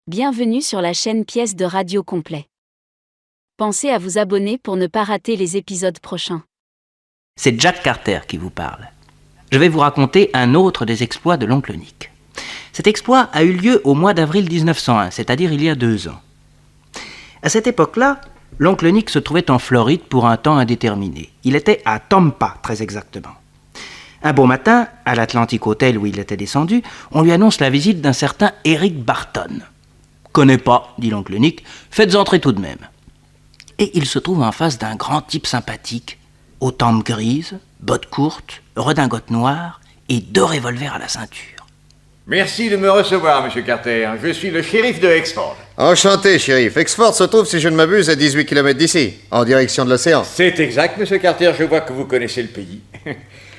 Bienvenue sur la chaîne Pièces de Radio Complet. Pensez à vous abonner pour ne pas rater les épisodes prochains. C'est Jack Carter qui vous parle. Je vais vous raconter un autre des exploits de l'oncle Nick. Cet exploit a eu lieu au mois d'avril 1901, c'est-à-dire il y a 2 ans. À cette époque-là, l'oncle Nick se trouvait en Floride pour un temps indéterminé. Il était à Tampa, très exactement. Un beau matin, à l'Atlantic Hotel où il était descendu, on lui annonce la visite d'un certain Eric Barton. « Connais pas, dit l'oncle Nick, faites entrer tout de même. » Et il se trouve en face d'un grand type sympathique, aux tempes grises, bottes courtes, redingote noire et 2 revolvers à la ceinture. Merci de me recevoir, Monsieur Carter. Je suis le shérif de Exford. Enchanté, shérif. Exford se trouve, si je ne m'abuse, à 18 km d'ici, en direction de l'océan. C'est exact, Monsieur Carter. Je vois que vous connaissez le pays.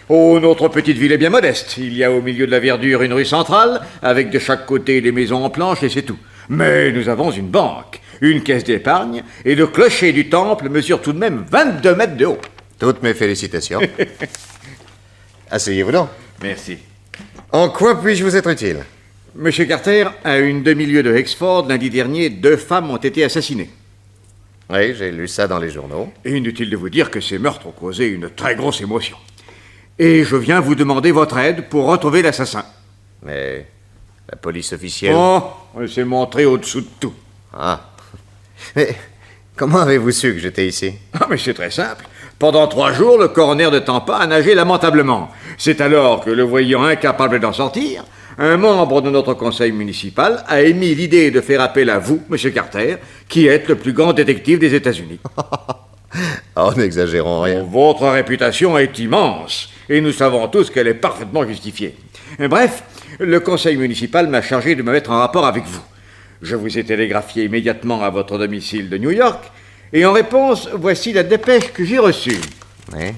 Oh, notre petite ville est bien modeste. Il y a au milieu de la verdure une rue centrale, avec de chaque côté des maisons en planches, et c'est tout. Mais nous avons une banque, une caisse d'épargne, et le clocher du temple mesure tout de même 22 mètres de haut. Toutes mes félicitations. Asseyez-vous donc. Merci. En quoi puis-je vous être utile? Monsieur Carter, à une demi-lieue de Exford, lundi dernier, 2 femmes ont été assassinées. Oui, j'ai lu ça dans les journaux. Et inutile de vous dire que ces meurtres ont causé une très grosse émotion. Et je viens vous demander votre aide pour retrouver l'assassin. Mais la police officielle... Oh, elle s'est montrée au-dessous de tout. Ah. Mais comment avez-vous su que j'étais ici? Ah, mais c'est très simple. Pendant 3 jours, le coroner de Tampa a nagé lamentablement. C'est alors que, le voyant incapable d'en sortir, un membre de notre conseil municipal a émis l'idée de faire appel à vous, Monsieur Carter, qui êtes le plus grand détective des États-Unis. Oh, n'exagérons rien. Votre réputation est immense, et nous savons tous qu'elle est parfaitement justifiée. Bref, le conseil municipal m'a chargé de me mettre en rapport avec vous. Je vous ai télégraphié immédiatement à votre domicile de New York, et en réponse, voici la dépêche que j'ai reçue. Oui.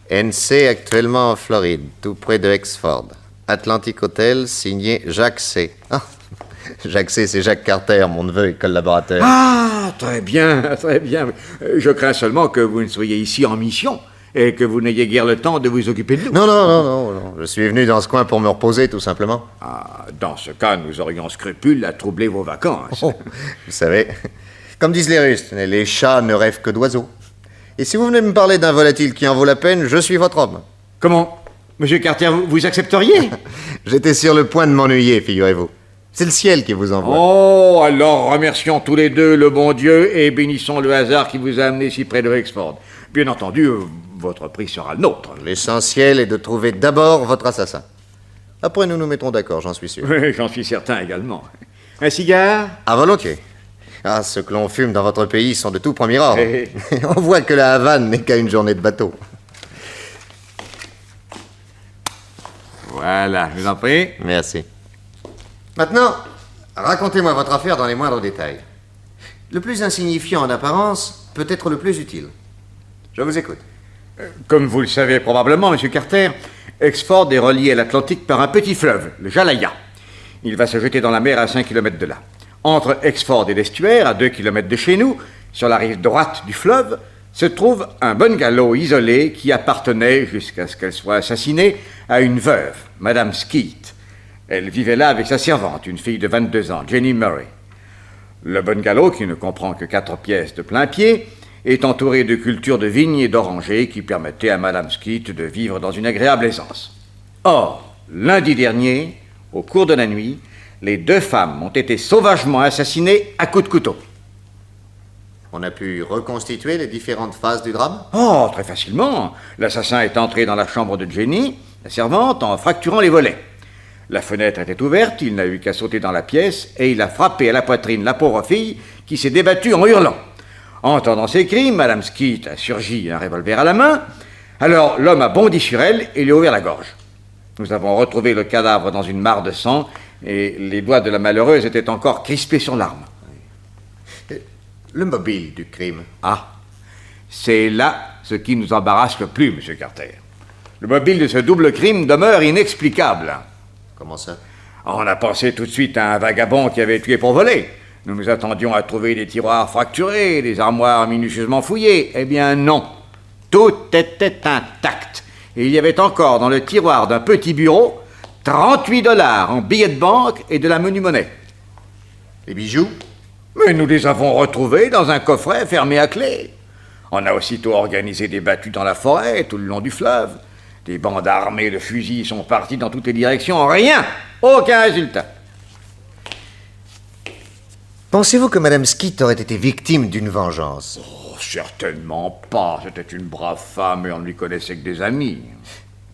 NC actuellement en Floride, tout près de Exford. Atlantic Hotel, signé Jacques C. Ah, Jacques C, c'est Jacques Carter, mon neveu et collaborateur. Ah, très bien, très bien. Je crains seulement que vous ne soyez ici en mission et que vous n'ayez guère le temps de vous occuper de nous. Non. Je suis venu dans ce coin pour me reposer, tout simplement. Ah, dans ce cas, nous aurions scrupule à troubler vos vacances. Oh, vous savez, comme disent les Russes, les chats ne rêvent que d'oiseaux. Et si vous venez me parler d'un volatile qui en vaut la peine, je suis votre homme. Comment? Monsieur Carter, vous accepteriez? J'étais sur le point de m'ennuyer, figurez-vous. C'est le ciel qui vous envoie. Oh, alors remercions tous les deux le bon Dieu et bénissons le hasard qui vous a amené si près de Exford. Bien entendu, votre prix sera le nôtre. L'essentiel est de trouver d'abord votre assassin. Après, nous nous mettrons d'accord, j'en suis sûr. Oui, j'en suis certain également. Un cigare? À volontiers. Ah, ceux que l'on fume dans votre pays sont de tout premier ordre. Hey. On voit que la Havane n'est qu'à une journée de bateau. Voilà, je vous en prie. Merci. Maintenant, racontez-moi votre affaire dans les moindres détails. Le plus insignifiant en apparence peut être le plus utile. Je vous écoute. Comme vous le savez probablement, Monsieur Carter, Exford est relié à l'Atlantique par un petit fleuve, le Jalaya. Il va se jeter dans la mer à 5 km de là. Entre Exford et l'estuaire, à 2 km de chez nous, sur la rive droite du fleuve, se trouve un bungalow isolé qui appartenait, jusqu'à ce qu'elle soit assassinée, à une veuve, Madame Skeet. Elle vivait là avec sa servante, une fille de 22 ans, Jenny Murray. Le bungalow, qui ne comprend que 4 pièces de plein pied, est entouré de cultures de vignes et d'orangers qui permettaient à Madame Skeet de vivre dans une agréable aisance. Or, lundi dernier, au cours de la nuit, les 2 femmes ont été sauvagement assassinées à coups de couteau. On a pu reconstituer les différentes phases du drame? Oh, très facilement. L'assassin est entré dans la chambre de Jenny, la servante, en fracturant les volets. La fenêtre était ouverte, il n'a eu qu'à sauter dans la pièce et il a frappé à la poitrine la pauvre fille qui s'est débattue en hurlant. Entendant ces cris, Madame Skeet a surgi un revolver à la main. Alors l'homme a bondi sur elle et lui a ouvert la gorge. Nous avons retrouvé le cadavre dans une mare de sang et les doigts de la malheureuse étaient encore crispés sur l'arme. Le mobile du crime. Ah, c'est là ce qui nous embarrasse le plus, Monsieur Carter. Le mobile de ce double crime demeure inexplicable. Comment ça? On a pensé tout de suite à un vagabond qui avait tué pour voler. Nous nous attendions à trouver des tiroirs fracturés, des armoires minutieusement fouillées. Eh bien non, tout était intact. Et il y avait encore dans le tiroir d'un petit bureau $38 en billets de banque et de la menue monnaie. Les bijoux? Mais nous les avons retrouvés dans un coffret fermé à clé. On a aussitôt organisé des battues dans la forêt, tout le long du fleuve. Des bandes armées de fusils sont partis dans toutes les directions. Rien! Aucun résultat. Pensez-vous que Madame Skeet aurait été victime d'une vengeance? Oh, certainement pas. C'était une brave femme et on ne lui connaissait que des amis.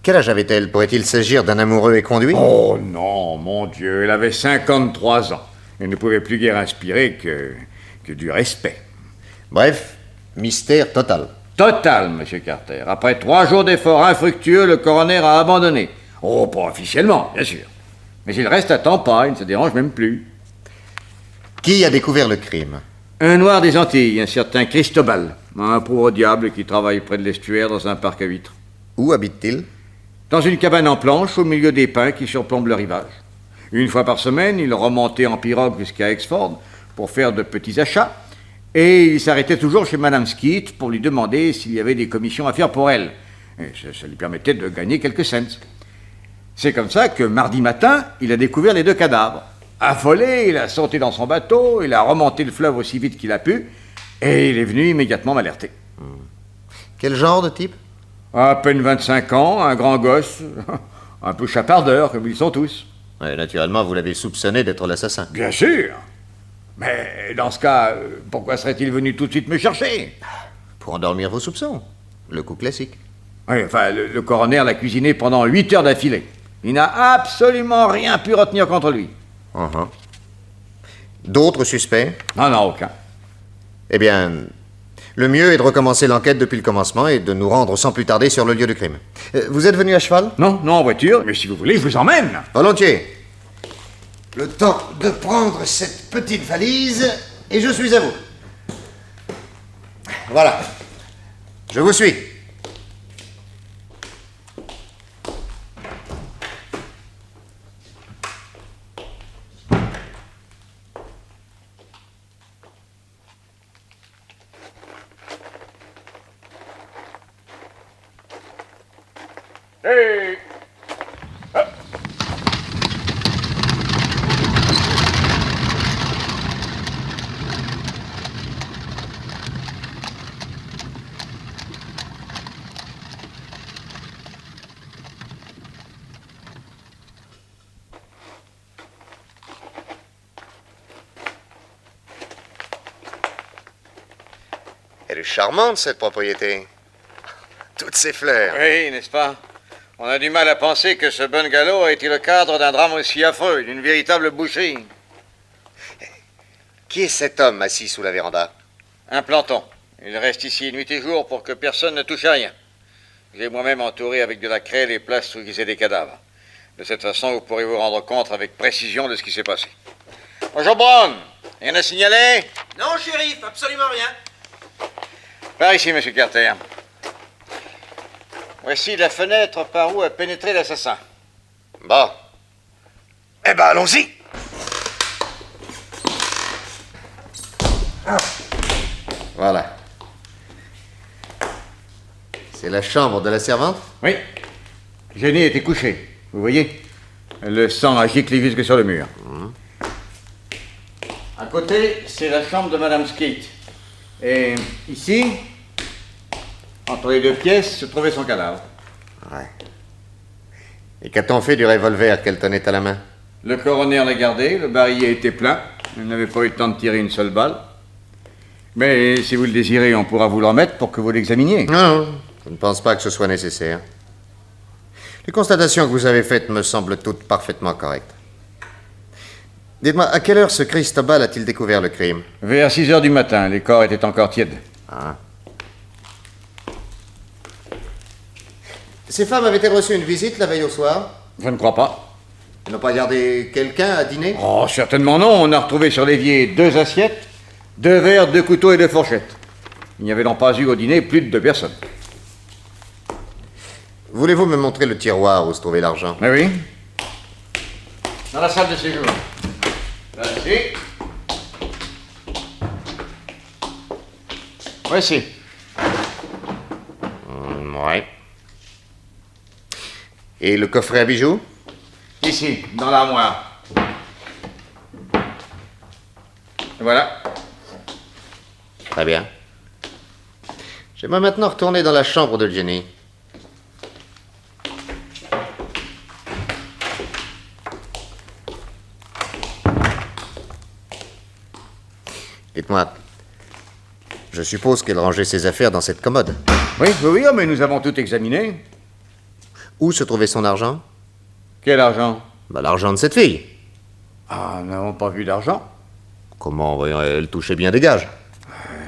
Quel âge avait-elle? Pourrait-il s'agir d'un amoureux éconduit? Oh non, mon Dieu, elle avait 53 ans. Elle ne pouvait plus guère inspirer que du respect. Bref, mystère total. Total, monsieur Carter. Après 3 jours d'efforts infructueux, le coroner a abandonné. Oh, pas officiellement, bien sûr. Mais il reste à temps pas, il ne se dérange même plus. Qui a découvert le crime? Un noir des Antilles, un certain Cristobal. Un pauvre diable qui travaille près de l'estuaire dans un parc à huîtres. Où habite-t-il? Dans une cabane en planche au milieu des pins qui surplombent le rivage. Une fois par semaine, il remontait en pirogue jusqu'à Exford pour faire de petits achats. Et il s'arrêtait toujours chez Madame Skeet pour lui demander s'il y avait des commissions à faire pour elle. Et ça lui permettait de gagner quelques cents. C'est comme ça que mardi matin, il a découvert les 2 cadavres. Affolé, il a sauté dans son bateau, il a remonté le fleuve aussi vite qu'il a pu, et il est venu immédiatement m'alerter. Quel genre de type? À peine 25 ans, un grand gosse, un peu chapardeur, comme ils sont tous. Ouais, naturellement, vous l'avez soupçonné d'être l'assassin. Bien sûr. Mais dans ce cas, pourquoi serait-il venu tout de suite me chercher? Pour endormir vos soupçons. Le coup classique. Oui, enfin, le coroner l'a cuisiné pendant 8 heures d'affilée. Il n'a absolument rien pu retenir contre lui. Uh-huh. D'autres suspects? Non, aucun. Eh bien, le mieux est de recommencer l'enquête depuis le commencement et de nous rendre sans plus tarder sur le lieu du crime. Vous êtes venu à cheval? Non, en voiture, mais si vous voulez, je vous emmène. Volontiers. Le temps de prendre cette petite valise et je suis à vous. Voilà. Je vous suis. Hey! Elle est charmante, cette propriété. Toutes ces fleurs. Oui, n'est-ce pas? On a du mal à penser que ce bungalow a été le cadre d'un drame aussi affreux, d'une véritable boucherie. Qui est cet homme assis sous la véranda? Un planton. Il reste ici nuit et jour pour que personne ne touche à rien. J'ai moi-même entouré avec de la craie les places où gisaient des cadavres. De cette façon, vous pourrez vous rendre compte avec précision de ce qui s'est passé. Bonjour, Brown. Rien à signaler? Non, shérif, absolument rien. Par ici, monsieur Carter. Voici la fenêtre par où a pénétré l'assassin. Bon. Eh ben, allons-y. Voilà. C'est la chambre de la servante? Oui. Jenny était couchée. Vous voyez? Le sang a giclé jusque sur le mur. À côté, c'est la chambre de Madame Skeet. Et ici, entre les 2 pièces, se trouvait son cadavre. Ouais. Et qu'a-t-on fait du revolver qu'elle tenait à la main? Le coroner l'a gardé, le barillet était plein. Elle n'avait pas eu le temps de tirer une seule balle. Mais si vous le désirez, on pourra vous le remettre pour que vous l'examiniez. Non, je ne pense pas que ce soit nécessaire. Les constatations que vous avez faites me semblent toutes parfaitement correctes. Dites-moi, à quelle heure ce Cristobal a-t-il découvert le crime? Vers 6 heures du matin, les corps étaient encore tièdes. Ah. Ces femmes avaient-elles reçu une visite la veille au soir? Je ne crois pas. Elles n'ont pas gardé quelqu'un à dîner? Oh, certainement non. On a retrouvé sur l'évier 2 assiettes, 2 verres, 2 couteaux et 2 fourchettes. Il n'y avait donc pas eu au dîner plus de 2 personnes. Voulez-vous me montrer le tiroir où se trouvait l'argent? Mais oui. Dans la salle de séjour. Voici. Voici. Ouais. Et le coffret à bijoux? Ici, dans l'armoire. Voilà. Très bien. J'aimerais maintenant retourner dans la chambre de Jenny. Dites-moi, je suppose qu'elle rangeait ses affaires dans cette commode. Oui, oui, oui, oh, mais nous avons tout examiné. Où se trouvait son argent? Quel argent? L'argent de cette fille. Ah, nous n'avons pas vu d'argent. Comment, voyons, elle touchait bien des gages.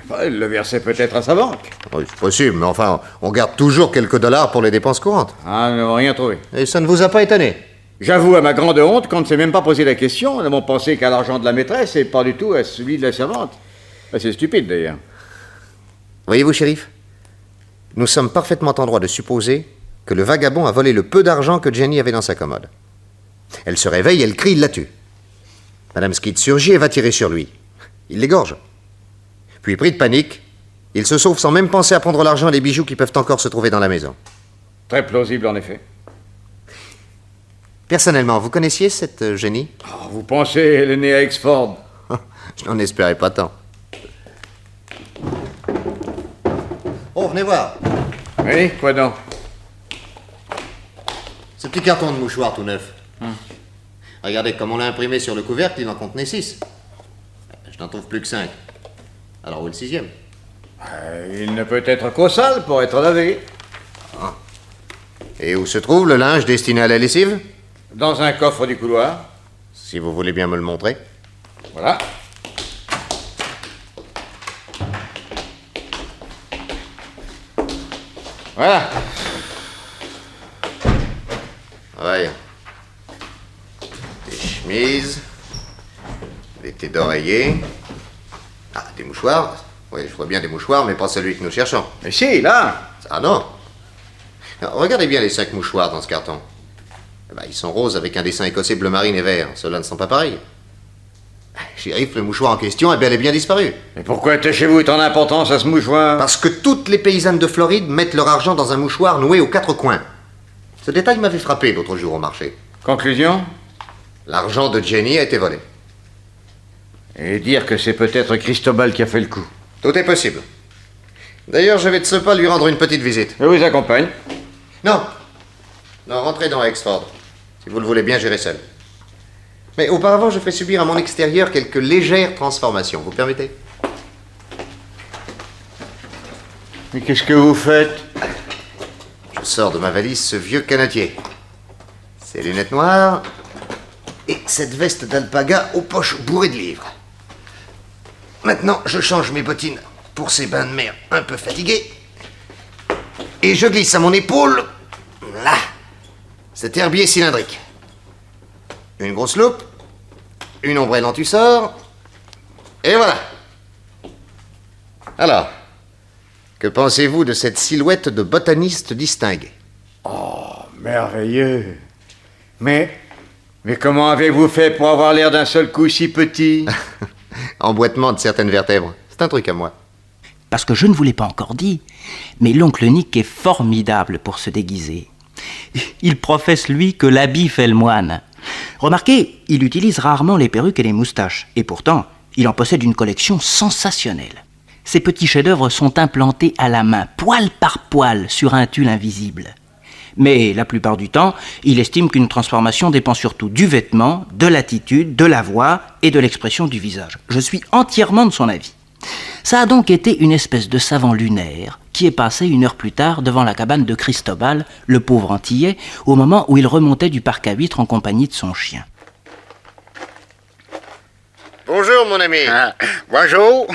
Enfin, elle le versait peut-être à sa banque. Oui, c'est possible, mais enfin, on garde toujours quelques dollars pour les dépenses courantes. Ah, nous n'avons rien trouvé. Et ça ne vous a pas étonné? J'avoue à ma grande honte qu'on ne s'est même pas posé la question. Nous avons pensé qu'à l'argent de la maîtresse et pas du tout à celui de la servante. Ah, c'est stupide d'ailleurs. Voyez-vous, shérif, nous sommes parfaitement en droit de supposer que le vagabond a volé le peu d'argent que Jenny avait dans sa commode. Elle se réveille, elle crie, il la tue. Madame Skid surgit et va tirer sur lui. Il l'égorge. Puis, pris de panique, il se sauve sans même penser à prendre l'argent et les bijoux qui peuvent encore se trouver dans la maison. Très plausible en effet. Personnellement, vous connaissiez cette Jenny? Oh, vous pensez, elle est née à Exford. Je n'en espérais pas tant. Oh, venez voir. Oui, quoi donc? Ce petit carton de mouchoir tout neuf. Regardez, comme on l'a imprimé sur le couvercle, il en contenait 6. Je n'en trouve plus que 5. Alors où est le 6e? Il ne peut être qu'au sale pour être lavé. Et où se trouve le linge destiné à la lessive? Dans un coffre du couloir. Si vous voulez bien me le montrer. Voilà. Voilà. Ouais. Des chemises. Des thés d'oreiller. Ah, des mouchoirs. Oui, je vois bien des mouchoirs, mais pas celui que nous cherchons. Mais si, là. Ah non. Alors, regardez bien les 5 mouchoirs dans ce carton. Eh ben, ils sont roses avec un dessin écossais bleu marine et vert. Ceux-là ne sont pas pareils. Shérif, le mouchoir en question est bel et bien disparu. Mais pourquoi attachez-vous tant d'importance à ce mouchoir? Parce que toutes les paysannes de Floride mettent leur argent dans un mouchoir noué aux 4 coins. Ce détail m'avait frappé l'autre jour au marché. Conclusion? L'argent de Jenny a été volé. Et dire que c'est peut-être Cristobal qui a fait le coup. Tout est possible. D'ailleurs, je vais de ce pas lui rendre une petite visite. Je vous accompagne. Non. Non, rentrez dans Exford. Si vous le voulez bien, j'irai seul. Mais auparavant, je ferai subir à mon extérieur quelques légères transformations. Vous permettez? Mais qu'est-ce que vous faites? Je sors de ma valise ce vieux canetier. Ces lunettes noires et cette veste d'alpaga aux poches bourrées de livres. Maintenant, je change mes bottines pour ces bains de mer un peu fatigués. Et je glisse à mon épaule, là, cet herbier cylindrique. Une grosse loupe, une ombrelle en tussor, et voilà. Alors, que pensez-vous de cette silhouette de botaniste distingué? Merveilleux. Mais comment avez-vous fait pour avoir l'air d'un seul coup si petit? Emboîtement de certaines vertèbres. C'est un truc à moi. Parce que je ne vous l'ai pas encore dit, mais l'oncle Nick est formidable pour se déguiser. Il professe, lui, que l'habit fait le moine. Remarquez, il utilise rarement les perruques et les moustaches, et pourtant, il en possède une collection sensationnelle. Ses petits chefs-d'œuvre sont implantés à la main, poil par poil, sur un tulle invisible. Mais la plupart du temps, il estime qu'une transformation dépend surtout du vêtement, de l'attitude, de la voix et de l'expression du visage. Je suis entièrement de son avis. Ça a donc été une espèce de savant lunaire qui est passé 1 heure plus tard devant la cabane de Cristobal, le pauvre Antillais, au moment où il remontait du parc à huîtres en compagnie de son chien. Bonjour, mon ami. Bonjour.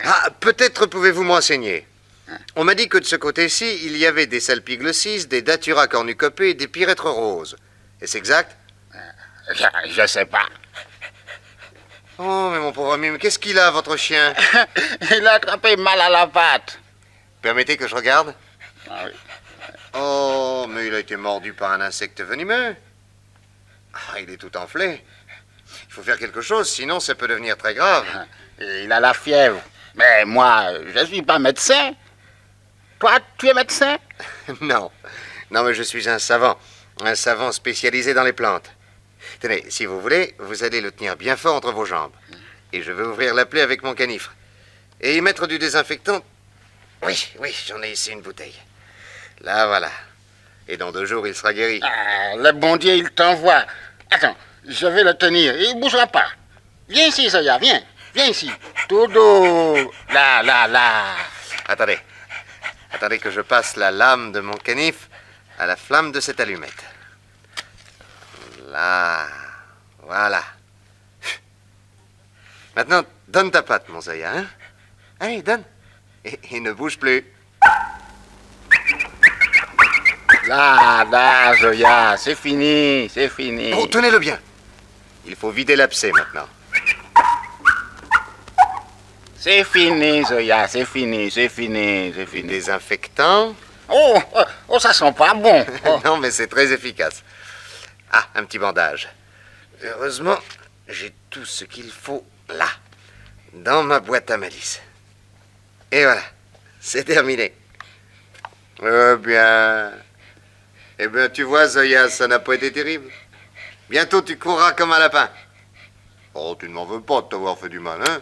Ah, peut-être pouvez-vous m'enseigner. On m'a dit que de ce côté-ci, il y avait des salpiglosis, des datura cornucopées et des pyrètres roses. Est-ce exact? Je sais pas. Oh, mais mon pauvre ami, mais qu'est-ce qu'il a, votre chien? Il a attrapé mal à la patte. Permettez que je regarde? Ah oui. Oh, mais il a été mordu par un insecte venimeux. Ah, il est tout enflé. Il faut faire quelque chose, sinon ça peut devenir très grave. Il a la fièvre. Mais moi, je suis pas médecin. Toi, tu es médecin? Non, non, mais je suis un savant spécialisé dans les plantes. Tenez, si vous voulez, vous allez le tenir bien fort entre vos jambes. Et je vais ouvrir la plaie avec mon canifre. Et y mettre du désinfectant. Oui, j'en ai ici une bouteille. Là, voilà. Et dans 2 jours, il sera guéri. Ah, le bon Dieu, il t'envoie. Attends, je vais le tenir. Il ne bougera pas. Viens ici, Zoya, viens. Viens ici. Tout doux. Là. Attendez. Attendez que je passe la lame de mon canif à la flamme de cette allumette. Là. Voilà. Maintenant, donne ta patte, mon Zoya, hein? Allez, donne. Et ne bouge plus. Là, Zoya, c'est fini. Oh, tenez-le bien. Il faut vider l'abcès maintenant. C'est fini, Zoya, c'est fini. Du désinfectant. Oh, ça sent pas bon. Oh. Non, mais c'est très efficace. Ah, un petit bandage. Heureusement, j'ai tout ce qu'il faut là, dans ma boîte à malice. Et voilà, c'est terminé. Eh bien, tu vois, Zoya, ça n'a pas été terrible. Bientôt, tu courras comme un lapin. Oh, tu ne m'en veux pas de t'avoir fait du mal, hein?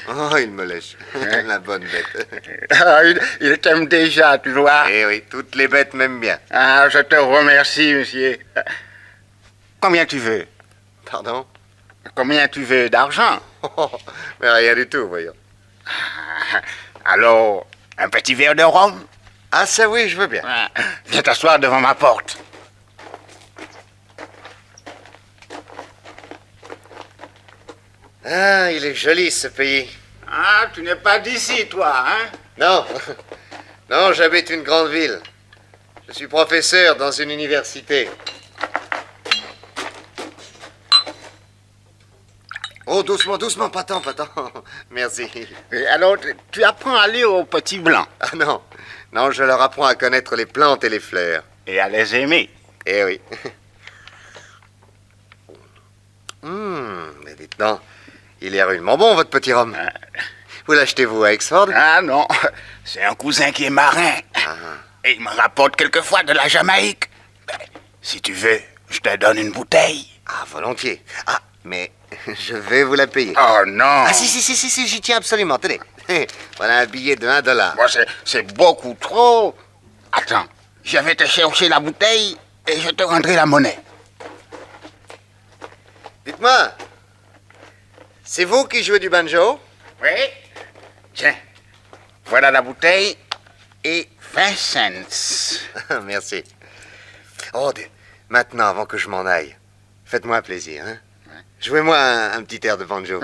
Oh, il me lèche, la bonne bête. Ah, il t'aime déjà, tu vois. Eh oui, toutes les bêtes m'aiment bien. Ah, je te remercie, monsieur. Combien tu veux? Pardon? Combien tu veux d'argent? Oh, mais rien du tout, voyons. Alors, un petit verre de rhum? Ah, ça oui, je veux bien. Ah, viens t'asseoir devant ma porte. Ah, il est joli, ce pays. Ah, tu n'es pas d'ici, toi, hein? Non, non, j'habite une grande ville. Je suis professeur dans une université. Oh, doucement, pas tant. Merci. Et alors, tu apprends à lire aux petits blancs Ah non, je leur apprends à connaître les plantes et les fleurs. et à les aimer. Eh oui. Mais dites donc, il est rudement bon, votre petit rhum. Vous l'achetez-vous à Exford? Ah non, c'est un cousin qui est marin. Et il me rapporte quelquefois de la Jamaïque. Ben, si tu veux, je te donne une bouteille. Ah, volontiers. Ah, mais je vais vous la payer. Oh non. Ah, si, j'y tiens absolument. Tenez, voilà un billet de $1. Bon, c'est beaucoup trop. Attends, je vais te chercher la bouteille et je te rendrai la monnaie. Dites-moi, c'est vous qui jouez du banjo? Oui. Tiens, voilà la bouteille et 20 cents. Merci. Oh, maintenant, avant que je m'en aille, faites-moi un plaisir, hein? Jouez-moi un petit air de banjo.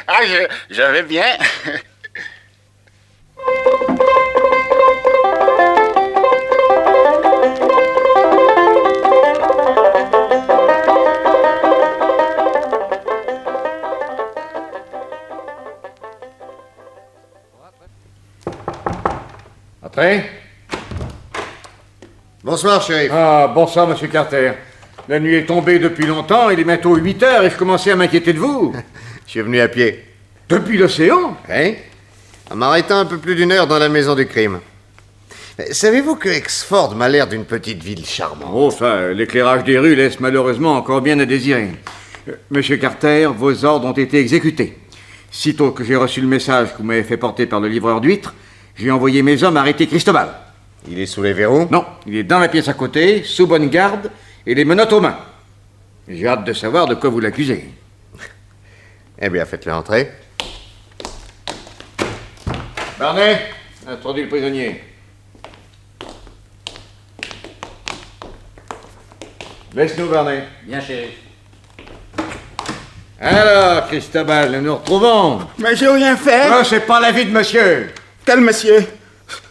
Ah, je vais bien. Entrez. Bonsoir, shérif. Ah, bonsoir, monsieur Carter. La nuit est tombée depuis longtemps, il est bientôt 8 heures et je commençais à m'inquiéter de vous. Je suis venu à pied. Depuis l'océan? Hein? En m'arrêtant un peu plus d'1 heure dans la maison du crime. Mais savez-vous que Exford m'a l'air d'une petite ville charmante? Oh, ça, l'éclairage des rues laisse malheureusement encore bien à désirer. Monsieur Carter, vos ordres ont été exécutés. Sitôt que j'ai reçu le message que vous m'avez fait porter par le livreur d'huîtres, j'ai envoyé mes hommes arrêter Cristobal. Il est sous les verrous? Non, il est dans la pièce à côté, sous bonne garde, et les menottes aux mains. J'ai hâte de savoir de quoi vous l'accusez. Eh bien, faites-le entrer. Barney, introduis le prisonnier. Laisse-nous, Barney. Bien, shérif. Alors, Cristobal, nous nous retrouvons. Mais j'ai rien fait. Non, c'est pas l'avis de monsieur. Quel monsieur?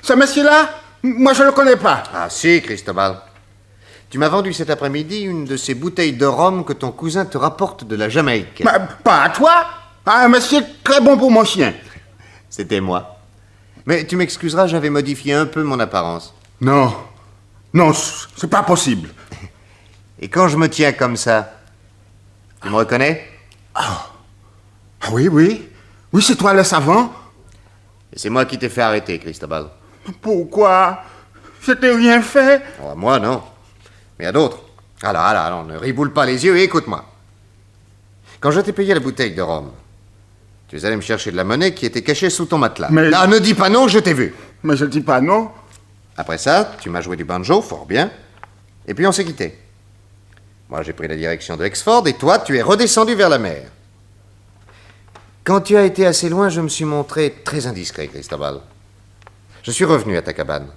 Ce monsieur-là? Moi, je le connais pas. Ah si, Cristobal. Tu m'as vendu cet après-midi une de ces bouteilles de rhum que ton cousin te rapporte de la Jamaïque. Mais pas à toi. À un monsieur très bon pour mon chien. C'était moi. Mais tu m'excuseras, j'avais modifié un peu mon apparence. Non. Non, c'est pas possible. Et quand je me tiens comme ça, tu me reconnais? Ah oui. Oui, c'est toi le savant. Et c'est moi qui t'ai fait arrêter, Cristobal. Pourquoi? Je t'ai rien fait. Oh, moi, non. Mais à d'autres. Alors, ne riboule pas les yeux et écoute-moi. Quand je t'ai payé la bouteille de rhum, Tu es allé me chercher de la monnaie qui était cachée sous ton matelas. Mais- Ah, ne dis pas non, je t'ai vu. Mais je dis pas non. Après ça, tu m'as joué du banjo, fort bien. Et puis on s'est quittés. Moi, j'ai pris la direction de Exford et toi, tu es redescendu vers la mer. Quand tu as été assez loin, je me suis montré très indiscret, Cristobal. Je suis revenu à ta cabane.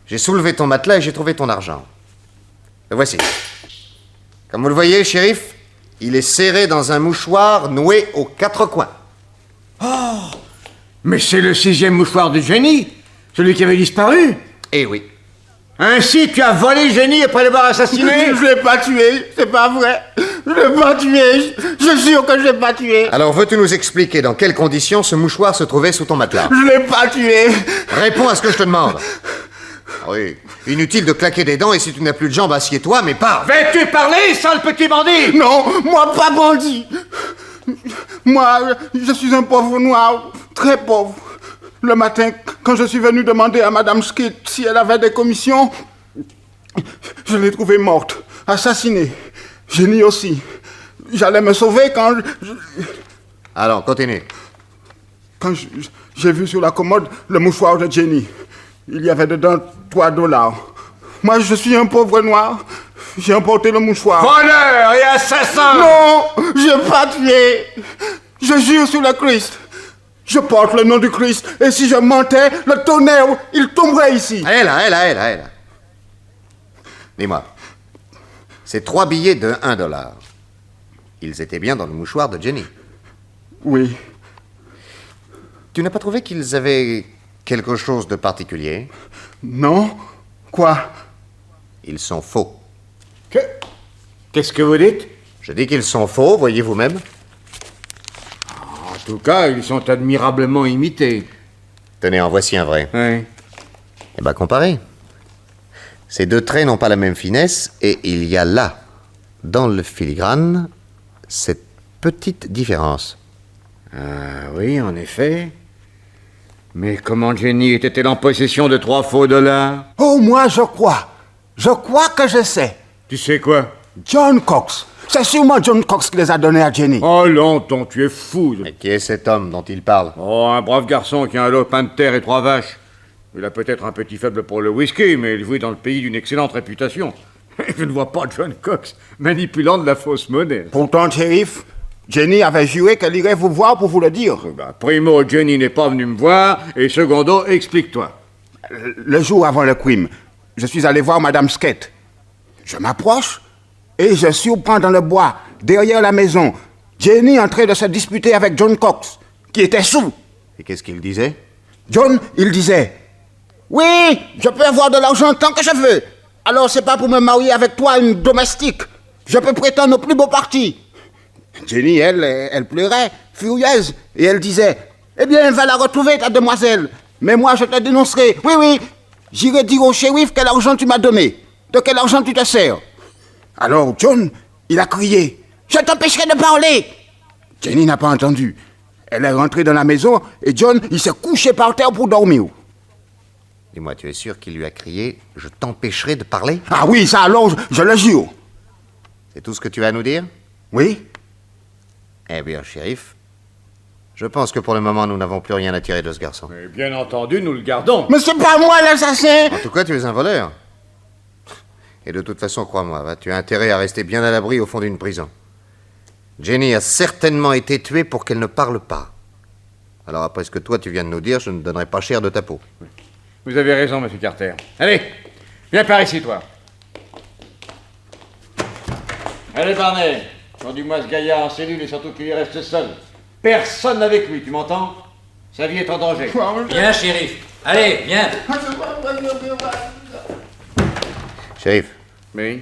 J'ai soulevé ton matelas et j'ai trouvé ton argent. Le voici. Comme vous le voyez, shérif, il est serré dans un mouchoir noué aux 4 coins. Mais c'est le 6e mouchoir de Jenny, celui qui avait disparu. Eh oui. Ainsi, tu as volé Jenny après l'avoir assassiné. Je l'ai pas tué, c'est pas vrai. Je l'ai pas tué. Je suis sûr que je l'ai pas tué. Alors, veux-tu nous expliquer dans quelles conditions ce mouchoir se trouvait sous ton matelas? Je l'ai pas tué. Réponds à ce que je te demande. Oui, inutile de claquer des dents et si tu n'as plus de jambes, assieds-toi, mais parle. Vais-tu parler, sale petit bandit? Non, moi pas bandit. Moi, je suis un pauvre noir, très pauvre. Le matin, quand je suis venu demander à Madame Skate si elle avait des commissions, je l'ai trouvée morte, assassinée. Jenny aussi. J'allais me sauver quand Alors, continue. j'ai vu sur la commode le mouchoir de Jenny. Il y avait dedans $3. Moi, je suis un pauvre noir. J'ai emporté le mouchoir. Voleur et assassin! Non, je n'ai pas tué. Je jure sur le Christ. Je porte le nom du Christ. Et si je mentais, le tonnerre, il tomberait ici. Elle. Dis-moi. Ces 3 billets de $1. Ils étaient bien dans le mouchoir de Jenny. Oui. Tu n'as pas trouvé qu'ils avaient quelque chose de particulier? Non? Quoi? Ils sont faux. Qu'est-ce que vous dites? Je dis qu'ils sont faux, voyez vous-même. En tout cas, ils sont admirablement imités. Tenez, en voici un vrai. Oui. Eh bien, comparez. Ces 2 traits n'ont pas la même finesse et il y a là, dans le filigrane, cette petite différence. Ah oui, en effet. Mais comment Jenny était-elle en possession de 3 faux dollars? Oh, moi, je crois. Je crois que je sais. Tu sais quoi? John Cox. C'est sûrement John Cox qui les a donnés à Jenny. Oh, Lanton, tu es fou. Mais qui est cet homme dont il parle? Oh, un brave garçon qui a un lopin de terre et 3 vaches. Il a peut-être un petit faible pour le whisky, mais il vit dans le pays d'une excellente réputation. Je ne vois pas John Cox manipulant de la fausse monnaie. Pourtant, shérif, Jenny avait juré qu'elle irait vous voir pour vous le dire. Primo, Jenny n'est pas venue me voir, et secondo, explique-toi. Le jour avant le crime, je suis allé voir Madame Skate. Je m'approche et je surprends dans le bois, derrière la maison, Jenny en train de se disputer avec John Cox, qui était sous. Et qu'est-ce qu'il disait? John, il disait, « Oui, je peux avoir de l'argent tant que je veux. Alors c'est pas pour me marier avec toi, une domestique. Je peux prétendre au plus beau parti. » Jenny, elle pleurait, furieuse, et elle disait, « Eh bien, va la retrouver, ta demoiselle. Mais moi, je te dénoncerai. Oui, j'irai dire au shérif quel argent tu m'as donné. De quel argent tu te sers. » Alors John, il a crié, « Je t'empêcherai de parler !» Jenny n'a pas entendu. Elle est rentrée dans la maison et John, il s'est couché par terre pour dormir. Dis-moi, tu es sûr qu'il lui a crié « Je t'empêcherai de parler » ? Ah oui, ça alors, je le jure. C'est tout ce que tu as à nous dire? Oui? Eh bien, shérif, je pense que pour le moment, nous n'avons plus rien à tirer de ce garçon. Mais bien entendu, nous le gardons. Mais c'est pas moi l'assassin! En tout cas, tu es un voleur. Et de toute façon, crois-moi, tu as intérêt à rester bien à l'abri au fond d'une prison. Jenny a certainement été tuée pour qu'elle ne parle pas. Alors après ce que toi tu viens de nous dire, je ne donnerai pas cher de ta peau. Vous avez raison, monsieur Carter. Allez, viens par ici, toi. Allez, Barney, conduis-moi ce gaillard en cellule et surtout qu'il y reste seul. Personne avec lui, tu m'entends? Sa vie est en danger. Viens, shérif. Allez, viens. Shérif, Oui.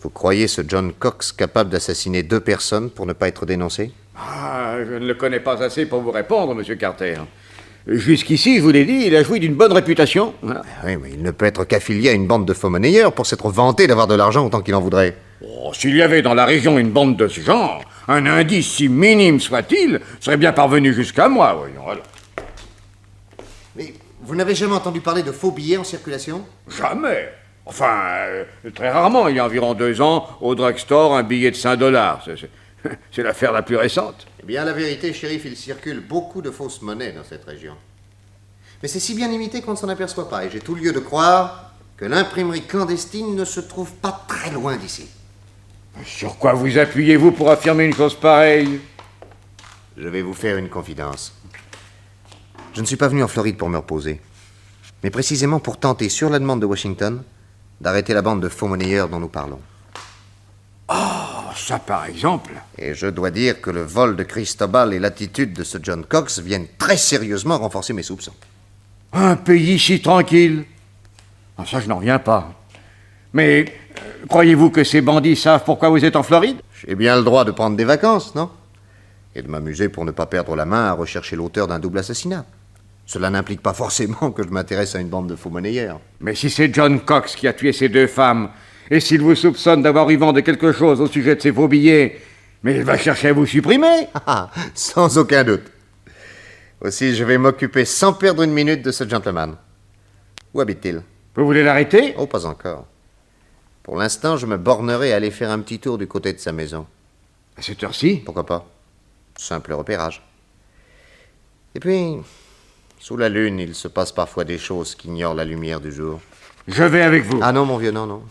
vous croyez ce John Cox capable d'assassiner 2 personnes pour ne pas être dénoncé? Ah, je ne le connais pas assez pour vous répondre, monsieur Carter. Jusqu'ici, je vous l'ai dit, il a joui d'une bonne réputation. Voilà. Oui, mais il ne peut être qu'affilié à une bande de faux monnayeurs pour s'être vanté d'avoir de l'argent autant qu'il en voudrait. Oh, s'il y avait dans la région une bande de ce genre, un indice si minime soit-il serait bien parvenu jusqu'à moi, voyons. Alors. Mais vous n'avez jamais entendu parler de faux billets en circulation? Jamais. Enfin, très rarement. Il y a environ 2 ans, au drugstore, un billet de $5. C'est l'affaire la plus récente. Eh bien, la vérité, shérif, il circule beaucoup de fausses monnaies dans cette région. Mais c'est si bien imité qu'on ne s'en aperçoit pas, et j'ai tout lieu de croire que l'imprimerie clandestine ne se trouve pas très loin d'ici. Sur quoi vous appuyez-vous pour affirmer une chose pareille? Je vais vous faire une confidence. Je ne suis pas venu en Floride pour me reposer, mais précisément pour tenter, sur la demande de Washington, d'arrêter la bande de faux monnayeurs dont nous parlons. Oh, ça par exemple. Et je dois dire que le vol de Cristobal et l'attitude de ce John Cox viennent très sérieusement renforcer mes soupçons. Un pays si tranquille. Ah, ça, je n'en reviens pas. Mais croyez-vous que ces bandits savent pourquoi vous êtes en Floride? J'ai bien le droit de prendre des vacances, non? Et de m'amuser pour ne pas perdre la main à rechercher l'auteur d'un double assassinat. Cela n'implique pas forcément que je m'intéresse à une bande de faux monnayeurs. Mais si c'est John Cox qui a tué ces deux femmes, et s'il vous soupçonne d'avoir eu vent de quelque chose au sujet de ces faux billets, mais il va chercher à vous supprimer. Ah, sans aucun doute. Aussi, je vais m'occuper sans perdre une minute de ce gentleman. Où habite-t-il? Vous voulez l'arrêter? Oh, pas encore. Pour l'instant, je me bornerai à aller faire un petit tour du côté de sa maison. À cette heure-ci? Pourquoi pas? Simple repérage. Et puis, sous la lune, il se passe parfois des choses qui ignorent la lumière du jour. Je vais avec vous. Ah non, mon vieux, non, non.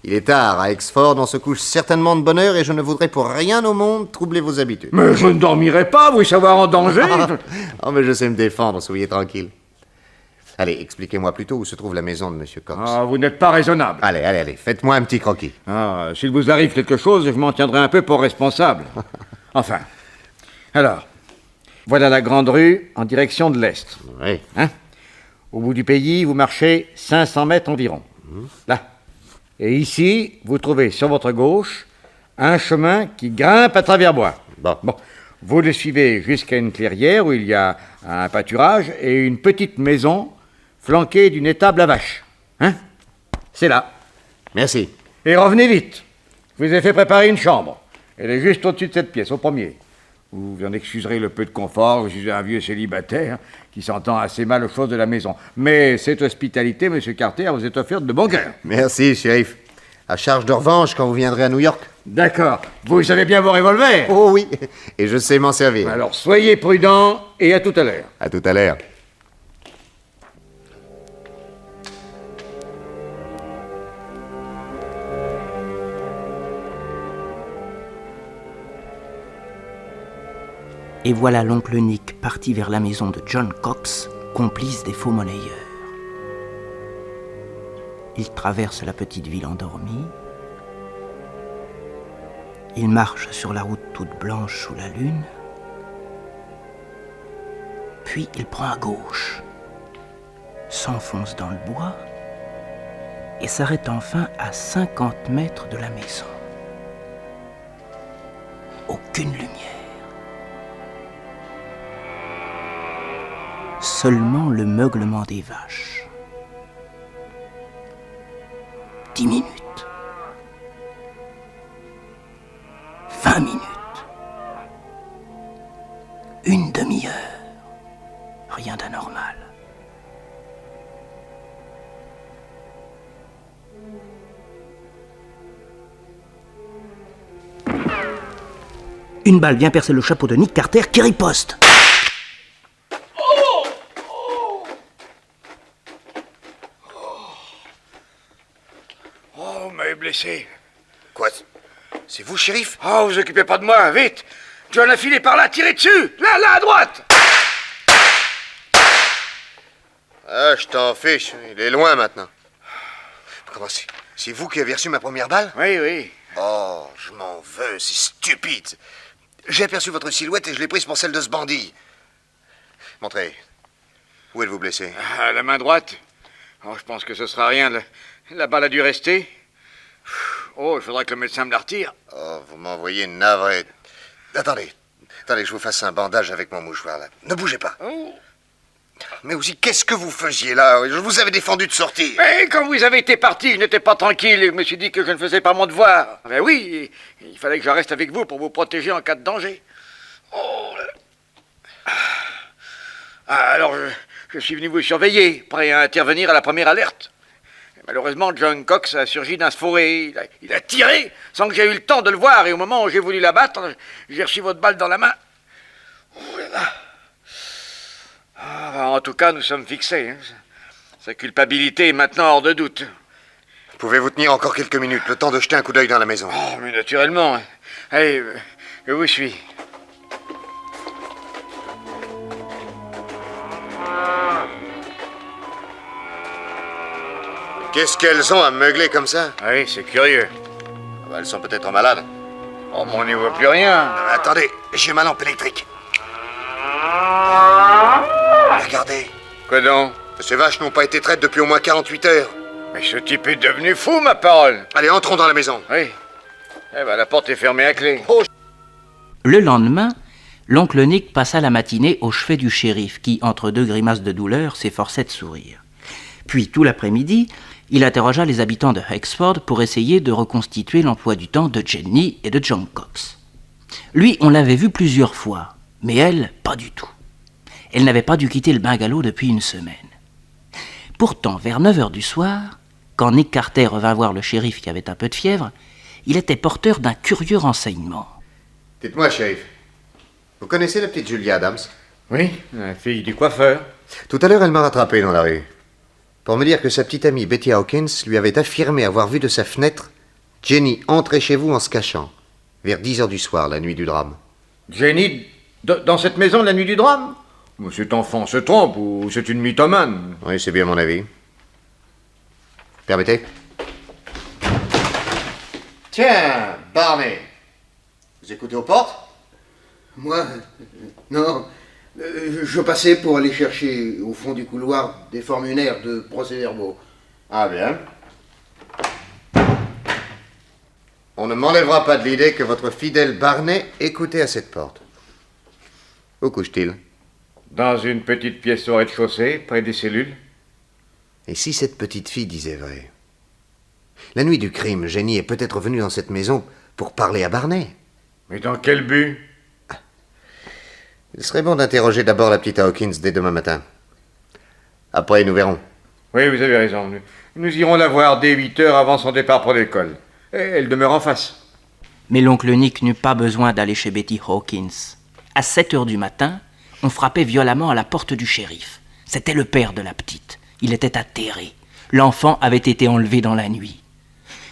Il est tard, à Exford, on se couche certainement de bonne heure et je ne voudrais pour rien au monde troubler vos habitudes. Mais je ne dormirai pas, vous savoir en danger. Oh, mais je sais me défendre, soyez tranquille. Allez, expliquez-moi plutôt où se trouve la maison de Monsieur Cox. Ah, vous n'êtes pas raisonnable. Allez, faites-moi un petit croquis. Ah, s'il vous arrive quelque chose, je m'en tiendrai un peu pour responsable. Enfin. Alors, voilà la grande rue en direction de l'est. Oui. Hein? Au bout du pays, vous marchez 500 mètres environ. Là. Et ici, vous trouvez sur votre gauche un chemin qui grimpe à travers bois. Bon. Vous le suivez jusqu'à une clairière où il y a un pâturage et une petite maison flanquée d'une étable à vaches. Hein? C'est là. Merci. Et revenez vite. Je vous ai fait préparer une chambre. Elle est juste au-dessus de cette pièce, au premier. Vous en excuserez le peu de confort, je suis un vieux célibataire qui s'entend assez mal aux choses de la maison. Mais cette hospitalité, Monsieur Carter, vous est offerte de bon cœur. Merci, shérif. À charge de revanche quand vous viendrez à New York. D'accord. Vous avez bien vos revolvers? Oh oui, et je sais m'en servir. Alors, soyez prudents et à tout à l'heure. À tout à l'heure. Et voilà l'oncle Nick parti vers la maison de John Cox, complice des faux monnayeurs. Il traverse la petite ville endormie. Il marche sur la route toute blanche sous la lune. Puis il prend à gauche, s'enfonce dans le bois et s'arrête enfin à 50 mètres de la maison. Aucune lumière. Seulement le meuglement des vaches. 10 minutes. 20 minutes. Une demi-heure. Rien d'anormal. Une balle vient percer le chapeau de Nick Carter qui riposte. Oh, vous m'avez blessé. Quoi? C'est vous, shérif? Oh, vous occupez pas de moi, vite. John a filé par là, tirez dessus. Là, à droite. Ah, je t'en fiche, il est loin maintenant. Comment c'est vous qui avez reçu ma première balle? Oui. Oh, je m'en veux, c'est stupide. J'ai aperçu votre silhouette et je l'ai prise pour celle de ce bandit. Montrez. Où êtes-vous blessé? À la main droite. Oh, je pense que ce sera rien. La balle a dû rester. Oh, il faudra que le médecin me la retire. Oh, vous m'envoyez une navrée. Attendez, que je vous fasse un bandage avec mon mouchoir, là. Ne bougez pas. Oh. Mais aussi, qu'est-ce que vous faisiez là? Je vous avais défendu de sortir. Mais quand vous avez été parti, je n'étais pas tranquille et je me suis dit que je ne faisais pas mon devoir. Ben oui, il fallait que je reste avec vous pour vous protéger en cas de danger. Oh. Alors, je suis venu vous surveiller, prêt à intervenir à la première alerte. Malheureusement, John Cox a surgi d'un forêt. Il a tiré sans que j'aie eu le temps de le voir. Et au moment où j'ai voulu l'abattre, j'ai reçu votre balle dans la main. Oh là là. En tout cas, nous sommes fixés. Hein. Sa culpabilité est maintenant hors de doute. Pouvez-vous tenir encore quelques minutes, le temps de jeter un coup d'œil dans la maison? Oh, mais naturellement. Allez, je vous suis. Qu'est-ce qu'elles ont à meugler comme ça? Oui, c'est curieux. Ah bah, elles sont peut-être malades. Oh, mais on n'y voit plus rien. Attendez, j'ai ma lampe électrique. Regardez. Quoi donc? Ces vaches n'ont pas été traites depuis au moins 48 heures. Mais ce type est devenu fou, ma parole. Allez, entrons dans la maison. Oui. Eh ben, la porte est fermée à clé. Le lendemain, l'oncle Nick passa la matinée au chevet du shérif qui, entre deux grimaces de douleur, s'efforçait de sourire. Puis, tout l'après-midi, il interrogea les habitants de Hexford pour essayer de reconstituer l'emploi du temps de Jenny et de John Cox. Lui, on l'avait vu plusieurs fois, mais elle, pas du tout. Elle n'avait pas dû quitter le bungalow depuis une semaine. Pourtant, vers 9 heures du soir, quand Nick Carter revint voir le shérif qui avait un peu de fièvre, il était porteur d'un curieux renseignement. Dites-moi, shérif, vous connaissez la petite Julia Adams? Oui, la fille du coiffeur. Tout à l'heure, elle m'a rattrapé dans la rue pour me dire que sa petite amie Betty Hawkins lui avait affirmé avoir vu de sa fenêtre Jenny entrer chez vous en se cachant, vers 10 heures du soir, la nuit du drame. Jenny, dans cette maison la nuit du drame? Cet enfant se trompe ou c'est une mythomane? Oui, c'est bien mon avis. Permettez? Tiens, Barney, vous écoutez aux portes? Moi? Non. Je passais pour aller chercher au fond du couloir des formulaires de procès-verbaux. Ah bien. On ne m'enlèvera pas de l'idée que votre fidèle Barney écoutait à cette porte. Où couche-t-il? Dans une petite pièce au rez-de-chaussée, près des cellules. Et si cette petite fille disait vrai? La nuit du crime, Jenny est peut-être venue dans cette maison pour parler à Barney. Mais dans quel but? Il serait bon d'interroger d'abord la petite Hawkins dès demain matin. Après, nous verrons. Oui, vous avez raison. Nous irons la voir dès 8 heures avant son départ pour l'école. Et elle demeure en face. Mais l'oncle Nick n'eut pas besoin d'aller chez Betty Hawkins. À 7 heures du matin, on frappait violemment à la porte du shérif. C'était le père de la petite. Il était atterré. L'enfant avait été enlevé dans la nuit.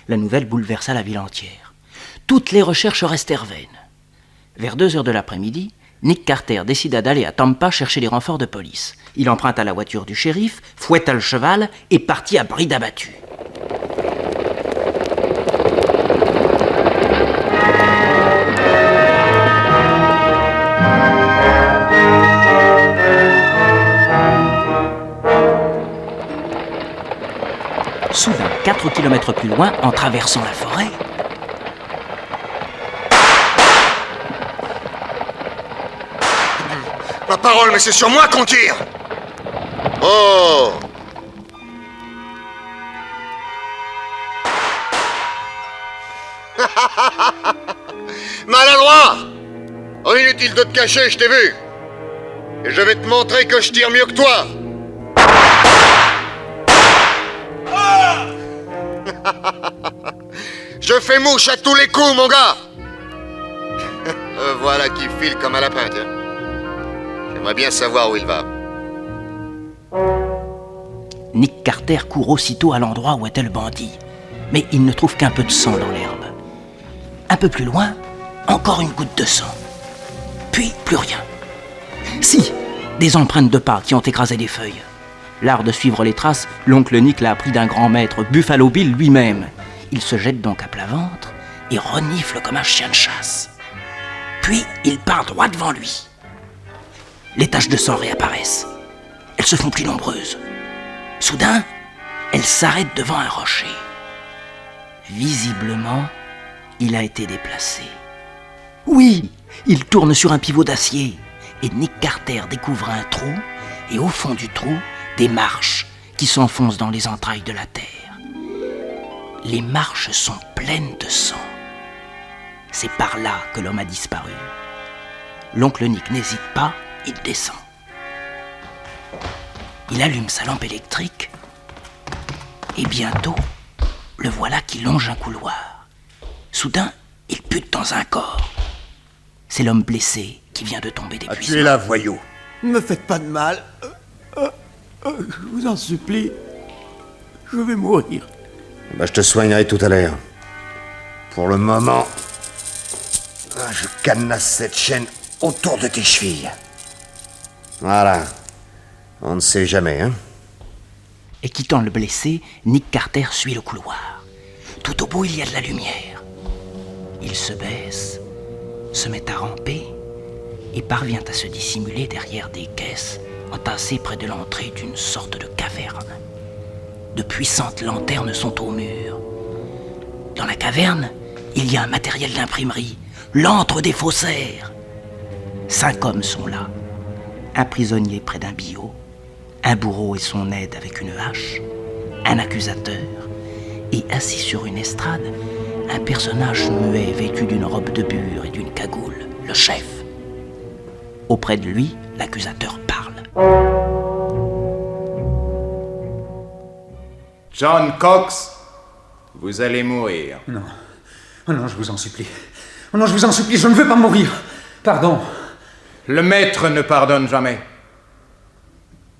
La nouvelle bouleversa la ville entière. Toutes les recherches restèrent vaines. Vers 2 heures de l'après-midi, Nick Carter décida d'aller à Tampa chercher les renforts de police. Il emprunta la voiture du shérif, fouetta le cheval et partit à bride abattue. Soudain, 4 kilomètres plus loin, en traversant la forêt, Ma parole, mais c'est sur moi qu'on tire! Oh! Maladroit! Oh, inutile de te cacher, je t'ai vu! Et je vais te montrer que je tire mieux que toi! Je fais mouche à tous les coups, mon gars! Voilà qui file comme un lapin, tiens. J'aimerais bien savoir où il va. Nick Carter court aussitôt à l'endroit où était le bandit. Mais il ne trouve qu'un peu de sang dans l'herbe. Un peu plus loin, encore une goutte de sang. Puis plus rien. Si, des empreintes de pas qui ont écrasé des feuilles. L'art de suivre les traces, l'oncle Nick l'a appris d'un grand maître, Buffalo Bill lui-même. Il se jette donc à plat ventre et renifle comme un chien de chasse. Puis il part droit devant lui. Les taches de sang réapparaissent. Elles se font plus nombreuses. Soudain, elles s'arrêtent devant un rocher. Visiblement, il a été déplacé. Oui, il tourne sur un pivot d'acier. Et Nick Carter découvre un trou, et au fond du trou, des marches qui s'enfoncent dans les entrailles de la terre. Les marches sont pleines de sang. C'est par là que l'homme a disparu. L'oncle Nick n'hésite pas, il descend. Il allume sa lampe électrique Et bientôt, le voilà qui longe un couloir. Soudain, il bute dans un corps. C'est l'homme blessé qui vient de tomber d'épuisement. Tu es là, voyou. Ne me faites pas de mal. Je vous en supplie. Je vais mourir. Je te soignerai tout à l'heure. Pour le moment, je cadenasse cette chaîne autour de tes chevilles. Voilà. On ne sait jamais, hein. Et quittant le blessé, Nick Carter suit le couloir. Tout au bout, il y a de la lumière. Il se baisse, se met à ramper et parvient à se dissimuler derrière des caisses entassées près de l'entrée d'une sorte de caverne. De puissantes lanternes sont au mur. Dans la caverne, il y a un matériel d'imprimerie, l'antre des faussaires. 5 hommes sont là. Un prisonnier près d'un billot, un bourreau et son aide avec une hache, un accusateur, et assis sur une estrade, un personnage muet vêtu d'une robe de bure et d'une cagoule, le chef. Auprès de lui, l'accusateur parle. John Cox, vous allez mourir. Non. Oh non, je vous en supplie. Oh non, je vous en supplie, je ne veux pas mourir. Pardon. Le maître ne pardonne jamais.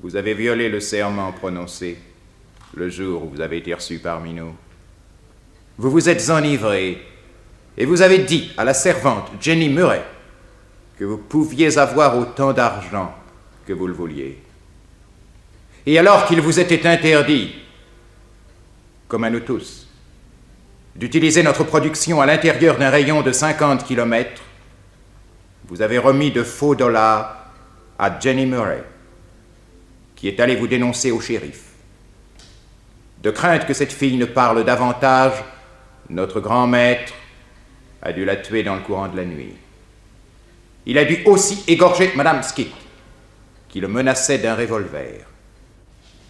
Vous avez violé le serment prononcé le jour où vous avez été reçu parmi nous. Vous vous êtes enivré et vous avez dit à la servante Jenny Murray que vous pouviez avoir autant d'argent que vous le vouliez. Et alors qu'il vous était interdit, comme à nous tous, d'utiliser notre production à l'intérieur d'un rayon de 50 km, vous avez remis de faux dollars à Jenny Murray, qui est allée vous dénoncer au shérif. De crainte que cette fille ne parle davantage, notre grand maître a dû la tuer dans le courant de la nuit. Il a dû aussi égorger Madame Skitt, qui le menaçait d'un revolver.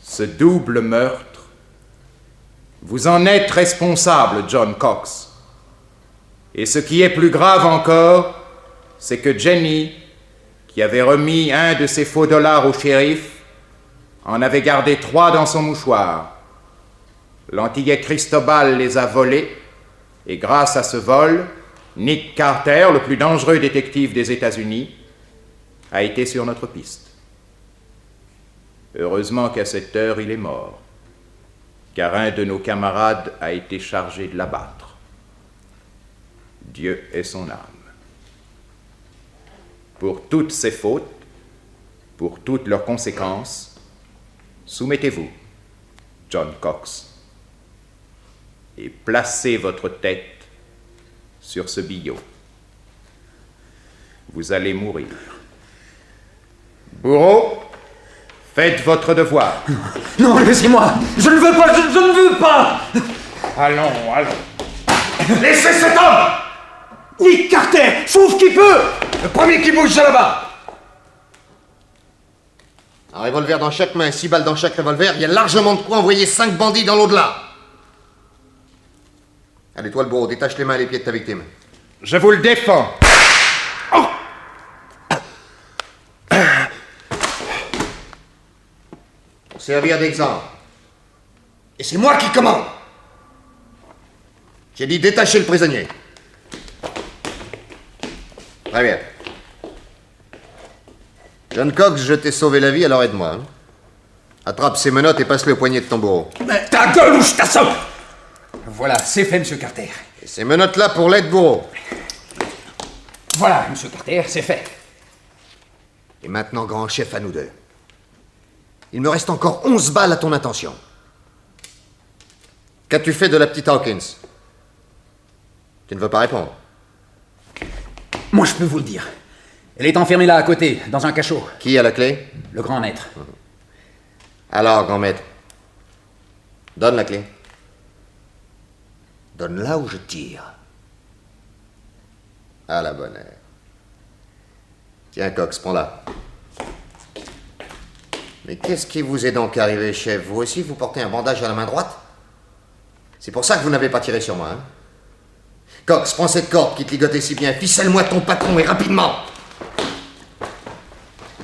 Ce double meurtre, vous en êtes responsable, John Cox. Et ce qui est plus grave encore, c'est que Jenny, qui avait remis un de ses faux dollars au shérif, en avait gardé 3 dans son mouchoir. L'antillais Cristobal les a volés, et grâce à ce vol, Nick Carter, le plus dangereux détective des États-Unis, a été sur notre piste. Heureusement qu'à cette heure, il est mort, car un de nos camarades a été chargé de l'abattre. Dieu ait son âme. Pour toutes ces fautes, pour toutes leurs conséquences, soumettez-vous, John Cox, et placez votre tête sur ce billot. Vous allez mourir. Bourreau, faites votre devoir. Non, laissez-moi. Je ne veux pas, je ne veux pas. Allons, allons. Laissez cet homme! Nick Carter, sauve qui peut. Le premier qui bouge, c'est là-bas. Un revolver dans chaque main, 6 balles dans chaque revolver, il y a largement de quoi envoyer 5 bandits dans l'au-delà. Allez, toi le bourreau, détache les mains et les pieds de ta victime. Je vous le défends. Oh. Pour servir d'exemple. Et c'est moi qui commande. J'ai dit détacher le prisonnier. Très bien. John Cox, je t'ai sauvé la vie, alors aide-moi. Hein. Attrape ses menottes et passe-le au poignet de ton bourreau. Mais ta gueule ou je t'assomme. Voilà, c'est fait, monsieur Carter. Et ces menottes-là pour l'aide bourreau. Voilà, monsieur Carter, c'est fait. Et maintenant, grand chef, à nous deux. Il me reste encore 11 balles à ton intention. Qu'as-tu fait de la petite Hawkins? Tu ne veux pas répondre? Moi, je peux vous le dire. Elle est enfermée là à côté, dans un cachot. Qui a la clé? Le grand maître. Alors, grand maître, donne la clé. Donne-la ou je tire. À la bonne heure. Tiens, Cox, prends-la. Mais qu'est-ce qui vous est donc arrivé, chef? Vous aussi, vous portez un bandage à la main droite? C'est pour ça que vous n'avez pas tiré sur moi, hein? Cox, prends cette corde qui te ligotait si bien. Ficelle-moi ton patron et rapidement.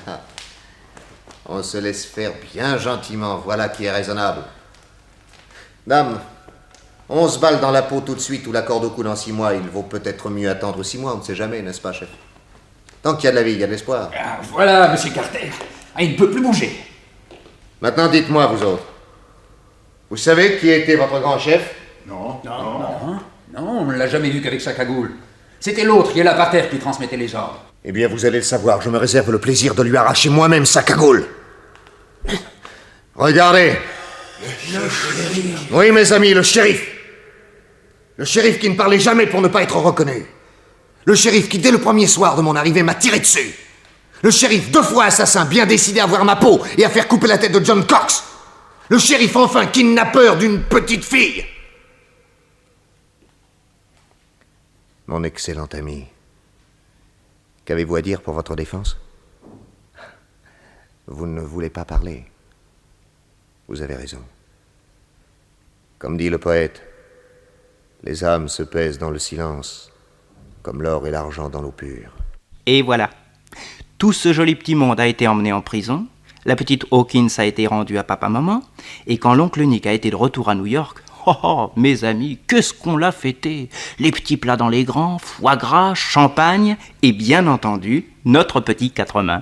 Ah. On se laisse faire bien gentiment. Voilà qui est raisonnable. Dame, 11 balles dans la peau tout de suite ou la corde au cou dans 6 mois, il vaut peut-être mieux attendre 6 mois, on ne sait jamais, n'est-ce pas, chef? Tant qu'il y a de la vie, il y a de l'espoir. Ah, voilà, monsieur Carter. Ah, il ne peut plus bouger. Maintenant, dites-moi, vous autres. Vous savez qui était votre grand chef? Non, on ne l'a jamais vu qu'avec sa cagoule. C'était l'autre qui est là par terre qui transmettait les ordres. Eh bien, vous allez le savoir, je me réserve le plaisir de lui arracher moi-même sa cagoule. Regardez. Le shérif. Oui, mes amis, le shérif. Le shérif qui ne parlait jamais pour ne pas être reconnu. Le shérif qui, dès le premier soir de mon arrivée, m'a tiré dessus. Le shérif 2 fois assassin, bien décidé à voir ma peau et à faire couper la tête de John Cox. Le shérif, enfin, qui n'a peur d'une petite fille. Mon excellent ami, qu'avez-vous à dire pour votre défense? Vous ne voulez pas parler. Vous avez raison. Comme dit le poète, les âmes se pèsent dans le silence, comme l'or et l'argent dans l'eau pure. Et voilà. Tout ce joli petit monde a été emmené en prison, la petite Hawkins a été rendue à papa-maman, et quand l'oncle Nick a été de retour à New York, oh, mes amis, qu'est-ce qu'on l'a fêté! Les petits plats dans les grands, foie gras, champagne, et bien entendu, notre petit 4 mains.